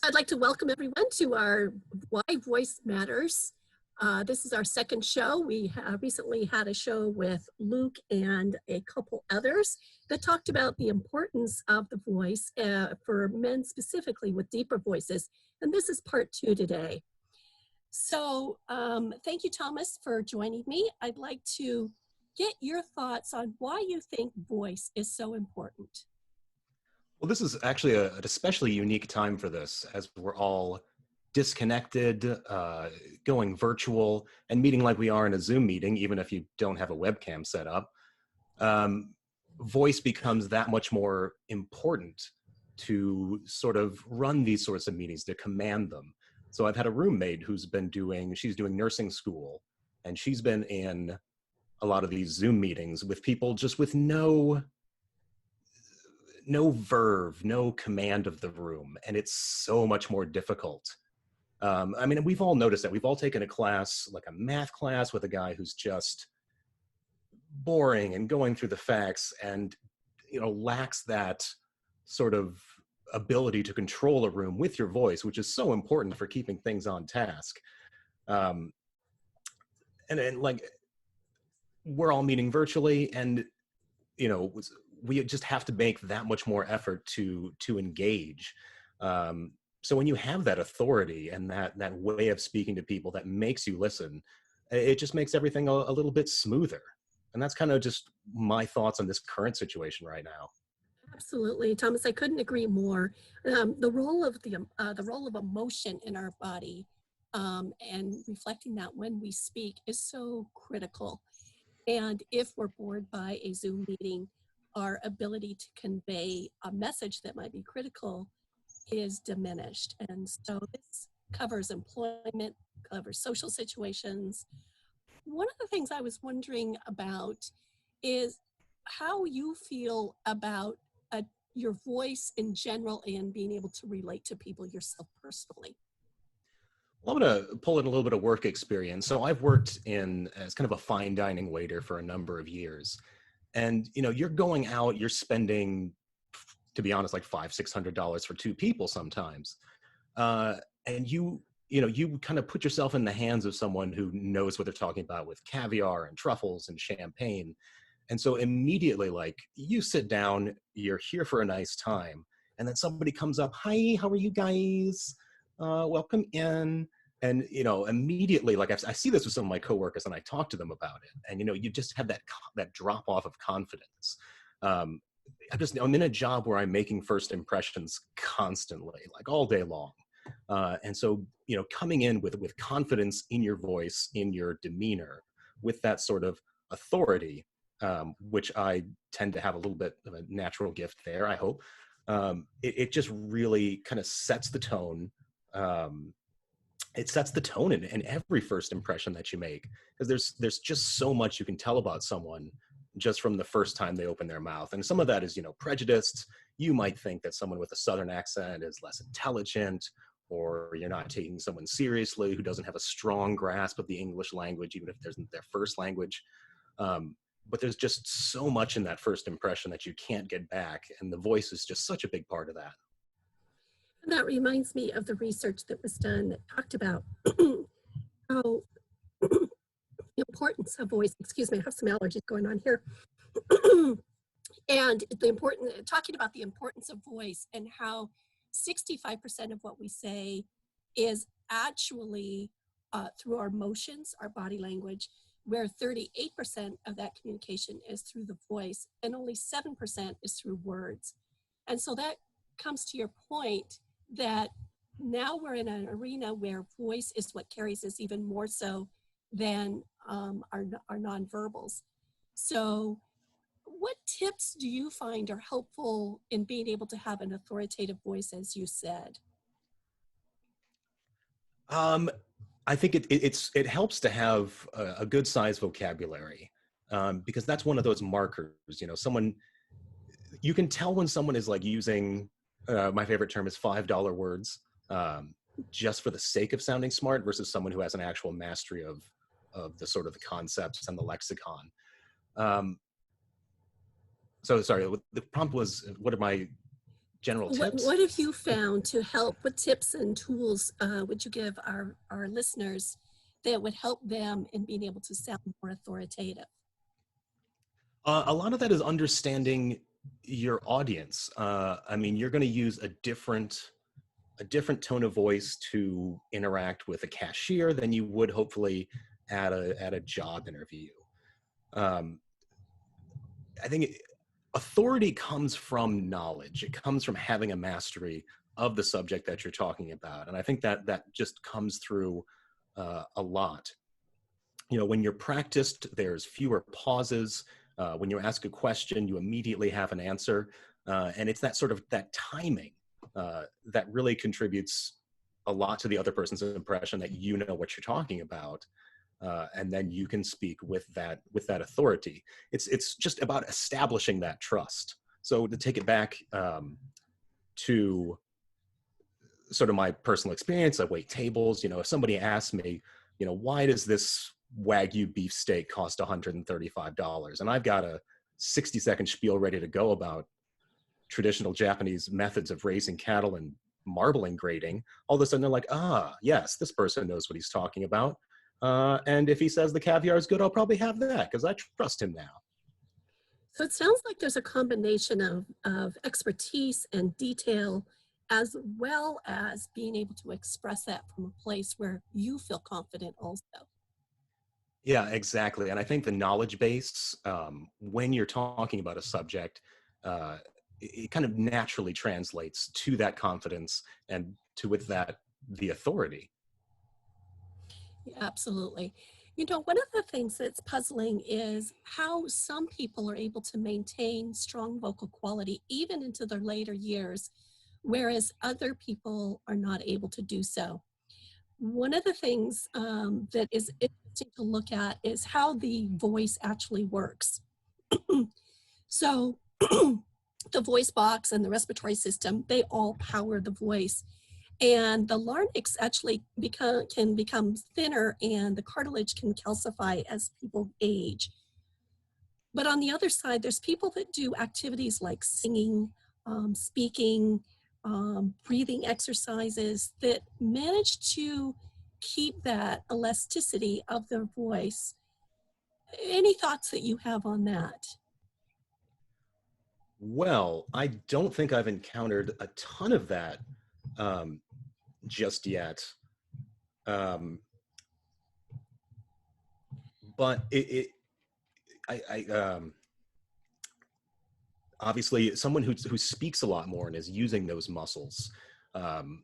I'd like to welcome everyone to our Why Voice Matters. This is our second show. We recently had a show with Luke and a couple others that talked about the importance of the voice for men specifically with deeper voices. And this is part 2 today. So thank you, Thomas, for joining me. I'd like to get your thoughts on why you think voice is so important. Well, this is actually an especially unique time for this, as we're all disconnected, going virtual, and meeting like we are in a Zoom meeting, even if you don't have a webcam set up. Voice becomes that much more important to sort of run these sorts of meetings, to command them. So I've had a roommate who's been she's doing nursing school, and she's been in a lot of these Zoom meetings with people just with no verve, no command of the room. And it's so much more difficult. I mean, we've all noticed that. We've all taken a class, like a math class, with a guy who's just boring and going through the facts and, lacks that sort of ability to control a room with your voice, which is so important for keeping things on task. And like, we're all meeting virtually, and, we just have to make that much more effort to engage. So when you have that authority and that way of speaking to people that makes you listen, it just makes everything a little bit smoother. And that's kind of just my thoughts on this current situation right now. Absolutely, Thomas. I couldn't agree more. The role of emotion in our body and reflecting that when we speak is so critical. And if we're bored by a Zoom meeting, our ability to convey a message that might be critical is diminished. And so this covers employment, covers social situations. One of the things I was wondering about is how you feel about your voice in general and being able to relate to people yourself personally. Well, I'm going to pull in a little bit of work experience. So I've worked as kind of a fine dining waiter for a number of years. And, you're going out, you're spending, to be honest, like $500-$600 for 2 people sometimes. And you kind of put yourself in the hands of someone who knows what they're talking about with caviar and truffles and champagne. And so immediately, like, you sit down, you're here for a nice time. And then somebody comes up, "Hi, how are you guys? Welcome in." And, immediately, like, I see this with some of my coworkers, and I talk to them about it. And, you just have that drop off of confidence. I'm in a job where I'm making first impressions constantly, like all day long. And so, coming in with confidence in your voice, in your demeanor, with that sort of authority, which I tend to have a little bit of a natural gift there, I hope. It just really kind of sets the tone. It sets the tone in every first impression that you make, because there's just so much you can tell about someone just from the first time they open their mouth. And some of that is, prejudiced. You might think that someone with a Southern accent is less intelligent, or you're not taking someone seriously who doesn't have a strong grasp of the English language, even if it isn't their first language. But there's just so much in that first impression that you can't get back. And the voice is just such a big part of that. And that reminds me of the research that was done that talked about how the importance of voice, excuse me, I have some allergies going on here. And talking about the importance of voice and how 65% of what we say is actually through our emotions, our body language, where 38% of that communication is through the voice and only 7% is through words. And so that comes to your point that now we're in an arena where voice is what carries us even more so than our nonverbals. So what tips do you find are helpful in being able to have an authoritative voice, as you said? I think it helps to have a good sized vocabulary, because that's one of those markers. You can tell when someone is like using, my favorite term is $5 words, just for the sake of sounding smart, versus someone who has an actual mastery of the sort of the concepts and the lexicon. So sorry, the prompt was, what are my general tips. What have you found to help? What tips and tools would you give our listeners that would help them in being able to sound more authoritative? A lot of that is understanding your audience. I mean, you're going to use a different tone of voice to interact with a cashier than you would hopefully at a job interview. Um, I think authority comes from knowledge. It comes from having a mastery of the subject that you're talking about, and I think that that just comes through a lot. You know, when you're practiced, there's fewer pauses. When you ask a question, you immediately have an answer, and it's that sort of that timing that really contributes a lot to the other person's impression that you know what you're talking about, and then you can speak with that authority. It's just about establishing that trust. So to take it back to sort of my personal experience, I wait tables. You know, if somebody asks me, you know, why does this Wagyu beef steak cost $135? And I've got a 60-second spiel ready to go about traditional Japanese methods of raising cattle and marbling grading. All of a sudden they're like, ah, yes, this person knows what he's talking about. And if he says the caviar is good, I'll probably have that because I trust him now. So it sounds like there's a combination of expertise and detail, as well as being able to express that from a place where you feel confident also. Yeah, exactly. And I think the knowledge base, when you're talking about a subject, uh, it kind of naturally translates to that confidence and to with that the authority. Yeah, absolutely. You know, one of the things that's puzzling is how some people are able to maintain strong vocal quality even into their later years, whereas other people are not able to do so. One of the things that is interesting to look at is how the voice actually works. So, the voice box and the respiratory system, they all power the voice. And the larynx actually can become thinner and the cartilage can calcify as people age. But on the other side, there's people that do activities like singing, speaking, breathing exercises that manage to keep that elasticity of their voice. Any thoughts that you have on that? Well, I don't think I've encountered a ton of that um, just yet. Um, but I obviously someone who speaks a lot more and is using those muscles. Um,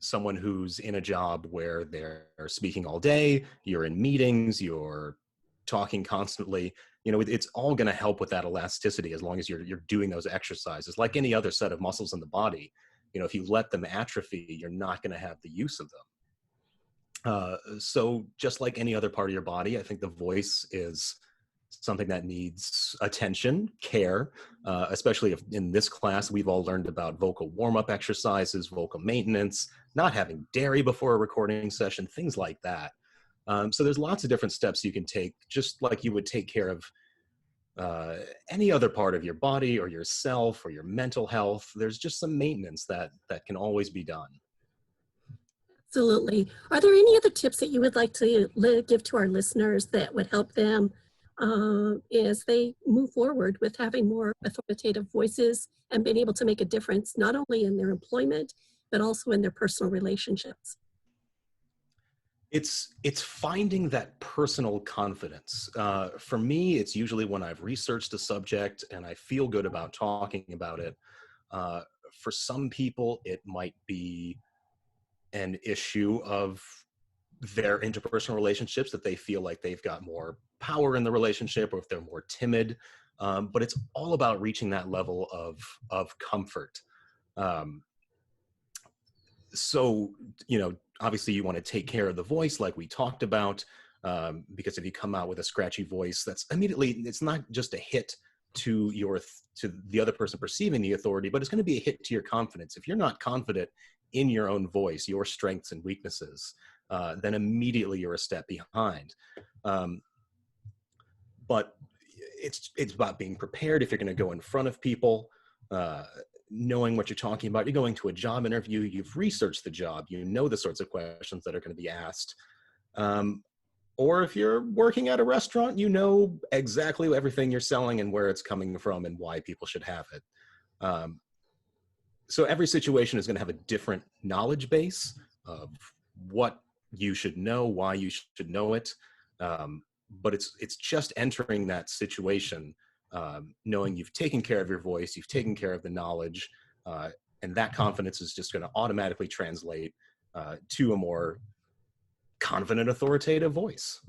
Someone who's in a job where they're speaking all day, you're in meetings, you're talking constantly, you know, it's all going to help with that elasticity as long as you're doing those exercises like any other set of muscles in the body. You know, if you let them atrophy, you're not going to have the use of them. So just like any other part of your body, I think the voice is something that needs attention, care, especially if in this class we've all learned about vocal warm-up exercises, vocal maintenance, not having dairy before a recording session, things like that. So there's lots of different steps you can take, just like you would take care of uh, any other part of your body or yourself or your mental health. There's just some maintenance that can always be done. Absolutely. Are there any other tips that you would like to give to our listeners that would help them as they move forward with having more authoritative voices and being able to make a difference, not only in their employment, but also in their personal relationships? It's finding that personal confidence. For me, it's usually when I've researched a subject and I feel good about talking about it. Uh, for some people, it might be an issue of their interpersonal relationships, that they feel like they've got more power in the relationship, or if they're more timid. But it's all about reaching that level of comfort. Um, so, you know, obviously you want to take care of the voice like we talked about, because if you come out with a scratchy voice, that's immediately, it's not just a hit to to the other person perceiving the authority, but it's going to be a hit to your confidence. If you're not confident in your own voice, your strengths and weaknesses, then immediately you're a step behind. Um, but it's about being prepared if you're going to go in front of people. knowing what you're talking about. You're going to a job interview, you've researched the job, you know the sorts of questions that are going to be asked. Um, or if you're working at a restaurant, you know exactly everything you're selling and where it's coming from and why people should have it. Um, so every situation is going to have a different knowledge base of what you should know, why you should know it. But it's just entering that situation, knowing you've taken care of your voice, you've taken care of the knowledge, uh, and that confidence is just going to automatically translate to a more confident, authoritative voice.